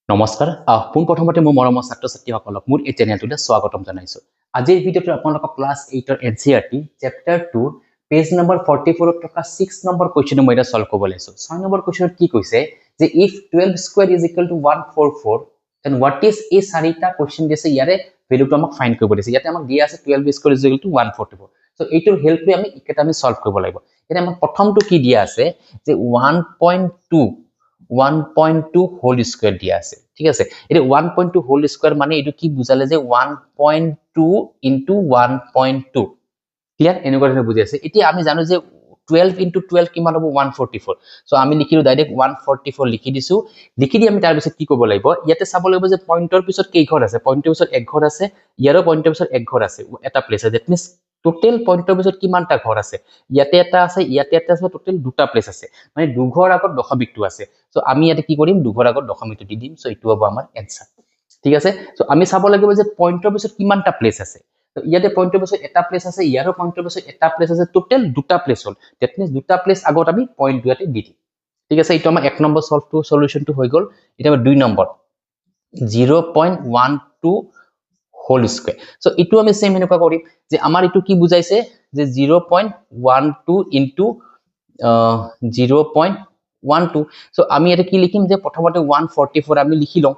নমস্কাৰ পোনপ্ৰথমতে মোৰ মৰমৰ ছাত্ৰ-ছাত্ৰীসকলক মোৰ এই চেনেলটোতে স্বাগতম জনাইছো। আজিৰ ভিডিঅ'টো আপোনালোকক ক্লাছ 8 ৰ এনচিইআৰটি চেপ্টাৰ 2 পেজ নম্বৰ 44 ত থকা 6 নম্বৰ কোৱেশ্চন মই এটা সলভ কৰিব লৈছো। 6 নম্বৰ কোৱেশ্চনত কি কৈছে যে if 12 square is equal to 144 then what is এই চাৰিটা কোৱেশ্চন দিছে ইয়াৰে ভ্যালুটো আমাক ফাইন্ড কৰিব দিছে। ইয়াতে আমাক দিয়া আছে 12 square is equal to 144। So এইটোৰ হেল্প লৈ আমি এটা আমি সলভ কৰিব লাগিব। এটা আমাক প্ৰথমটো কি দিয়া আছে যে 1.2 whole square দিয়া আছে ঠিক আছে এটা 1.2 whole square মানে এটো কি বুজালে যে 1.2 into 1.2 ক্লিয়ার এনেকুৱা ধৰণে বুজি আছে এতিয়া আমি জানো যে 12 into 12 কিমান হ'ব 144 সো আমি লিখিলো ডাইৰেক্ট 144 লিখি দিছো লিখি দি আমি তাৰ পিছত কি কৰিব লাগিব ইয়াতে চাব লাগিব যে পইণ্টৰ পিছত কেই ঘৰ আছে পইণ্টৰ পিছত এক ঘৰ আছে ইয়াৰো পইণ্টৰ পিছত এক ঘৰ আছে এটা প্লেস আছে দ্যাট মিন্স টোটাল পইণ্টৰ পিছত কিমানটা ঘৰ আছে ইয়াতে এটা আছে ইয়াতে এটা আছে টোটাল দুটা প্লেস আছে মানে দুঘৰ আগত দশমিকটো আছে সো আমি ইয়াতে কি কৰিম দুঘৰ আগত দশমিকটো দি দিম সো এটো হ'ব আমাৰ आंसर ঠিক আছে সো আমি চাব লাগিব যে পইণ্টৰ পিছত কিমানটা প্লেস আছে তো ইয়াতে পইণ্টৰ পিছত এটা প্লেস আছে ইয়াৰো পইণ্টৰ পিছত এটা প্লেস আছে টোটাল দুটা প্লেস হল দ্যাট মিন্স দুটা প্লেস আগত আমি পইণ্ট দুয়াতে দি দিম ঠিক আছে এটো আমাৰ এক নম্বৰ সলিউশনটো হৈ গল এটা আমাৰ দুই number 0.12 whole square so itu আমি সেম এনেকুৱা কৰিম যে আমাৰ ইটো কি বুজাইছে যে 0.12 into 0.12 so আমি এটা কি লিখিম যে প্ৰথমতে 144 আমি লিখি লম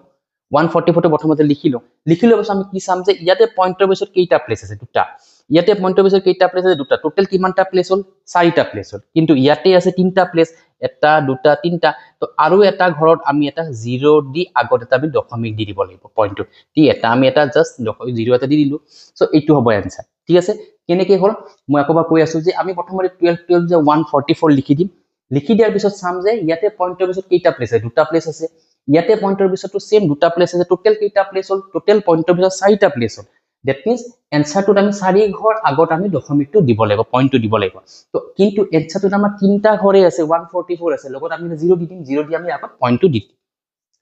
144 টো প্ৰথমতে লিখি ললে বস আমি কি চাম যে ইয়াতে পইণ্টৰ পিছত কেইটা প্লেস আছে দুটা ইয়াতে পইণ্টৰ পিছত কেইটা প্লেস আছে দুটা টোটাল কিমানটা প্লেস হল চাৰিটা প্লেস হল কিন্তু ইয়াতে আছে তিনটা প্লেস এটা দুটা তিনটা তো আৰু এটা ঘৰত আমি এটা 0 দি আগত এটা আমি দশমিক দি দিব লাগিব পইণ্টটো টি এটা আমি এটা জাস্ট 0 এটা দি দিলু সো এইটো হ'ব आंसर ঠিক আছে কেনেকৈ হল মই আকবা কৈ আছো যে আমি প্ৰথমতে 12 যে 144 লিখি দিম লিখি দিয়াৰ পিছত চাম যে ইয়াতে পইণ্টৰ পিছত কেইটা প্লেস আছে দুটা প্লেস আছে ইয়াতে পইণ্টৰ পিছতো সেম দুটা প্লেস আছে টোটাল কেইটা প্লেস হল টোটাল পইণ্টৰ পিছত চাৰিটা প্লেস হল দ্যাট মিন্স आंसरটো আমি চাৰি ঘৰ আগত আমি দশমিকটো দিব লাগিব পইণ্টটো দিব লাগিব তো কিন্তু आंसरটো আমাৰ তিনটা ঘৰে আছে 144 আছে লগত আমি 0 দি দিম 0 দি আমি আগত পইণ্টটো দি দিম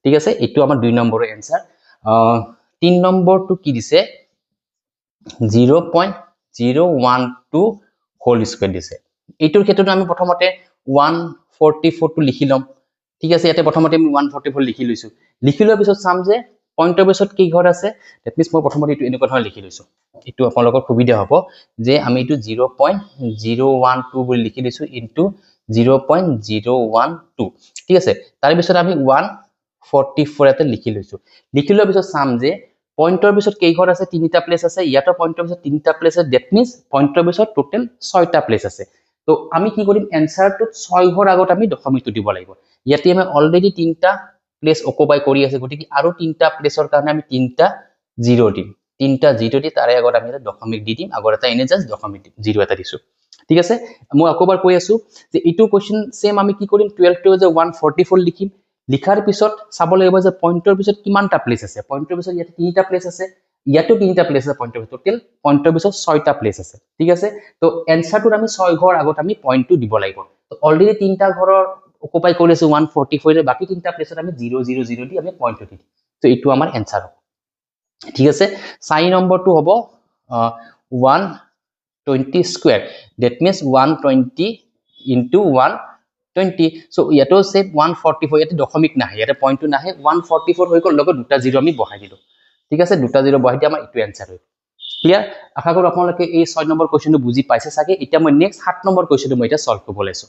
ঠিক আছে এটো আমাৰ দুই নম্বৰৰ आंसर তিন নম্বৰটো কি দিছে 0.012 whole square দিছে এইটোৰ ক্ষেত্ৰত আমি প্ৰথমতে 144 টো লিখি লম ঠিক আছে ইয়াতে প্ৰথমতে আমি 144 লিখি লৈছো লিখি লোৱাৰ পিছত চাম যে পইণ্টৰ পিছত কি ঘৰ আছে দ্যাট মিন্স মই প্ৰথমতে এটো এনেকুৱা ধৰণে লিখি লৈছো এটো আপোনালোকৰ সুবিধা হ'ব যে আমি এটো 0.012 বুলি লিখি দিছো ইনটু 0.012 ঠিক আছে তাৰ পিছত আমি 144 এতে লিখি লৈছো লিখি লোৱাৰ পিছত চাম যে পইণ্টৰ পিছত কেই ঘৰ আছে তিনিটা প্লেস আছে ইয়াতো পইণ্টৰ পিছত তিনিটা প্লেস আছে দ্যাট মিন্স পইণ্টৰ পিছত টোটাল 6টা প্লেস আছে তো আমি কি কৰিম आंसरটো 6 ঘৰ আগত আমি দশমিকটো দিব লাগিব ইয়াতে আমি অলৰেডি তিনটা প্লেস অকুপাই কৰি আছে গতিকে আৰু তিনটা প্লেসৰ কাৰণে আমি তিনটা 0 দিম তিনটা 0 দি তাৰে আগত আমি এটা দশমিক দি দিম আগত এটা এনে জাস্ট দশমিক দিম 0 এটা দিছো ঠিক আছে মই আকবাৰ কৈ আছো যে ইটো কোৱেশ্চন সেম আমি কি কৰিম 12 টো যে 144 লিখিম লিখাৰ পিছত চাব লাগিব যে পইণ্টৰ পিছত কিমানটা প্লেস আছে পইণ্টৰ পিছত ইয়াতে তিনিটা প্লেস আছে ইয়াতো তিনিটা প্লেস আছে পইণ্টৰ পিছত টোটাল পইণ্টৰ পিছত 6টা প্লেস আছে ঠিক আছে তো आंसरটো আমি 6 ঘৰ আগত আমি পইণ্টটো দিব লাগিব তো অলৰেডি তিনটা ঘৰৰ অকুপাই কৰি আছে 144 এর বাকি তিনটা প্লেসত আমি 0 0 0 দি আমি পইণ্টটো দি তো এইটো আমাৰ आंसर হ'ব ঠিক আছে 4 নম্বৰটো হ'ব 120 square that means 120 into 120 so ইয়াতো সে 144 ইয়াতে দশমিক নাহে ইয়াতে পইণ্টটো নাহে 144 হৈ গল লগত দুটা 0 আমি বহাই দিলো ঠিক আছে দুটা 0 বহাই দি আমাৰ ইটো आंसर হৈ ক্লিয়াৰ আশা কৰো আপোনালোকে এই 6 নম্বৰ কোৱেশ্চনটো বুজি পাইছে সাকে এতিয়া মই নেক্সট 7 নম্বৰ কোৱেশ্চনটো মই এটা সলভ কৰিব লৈছো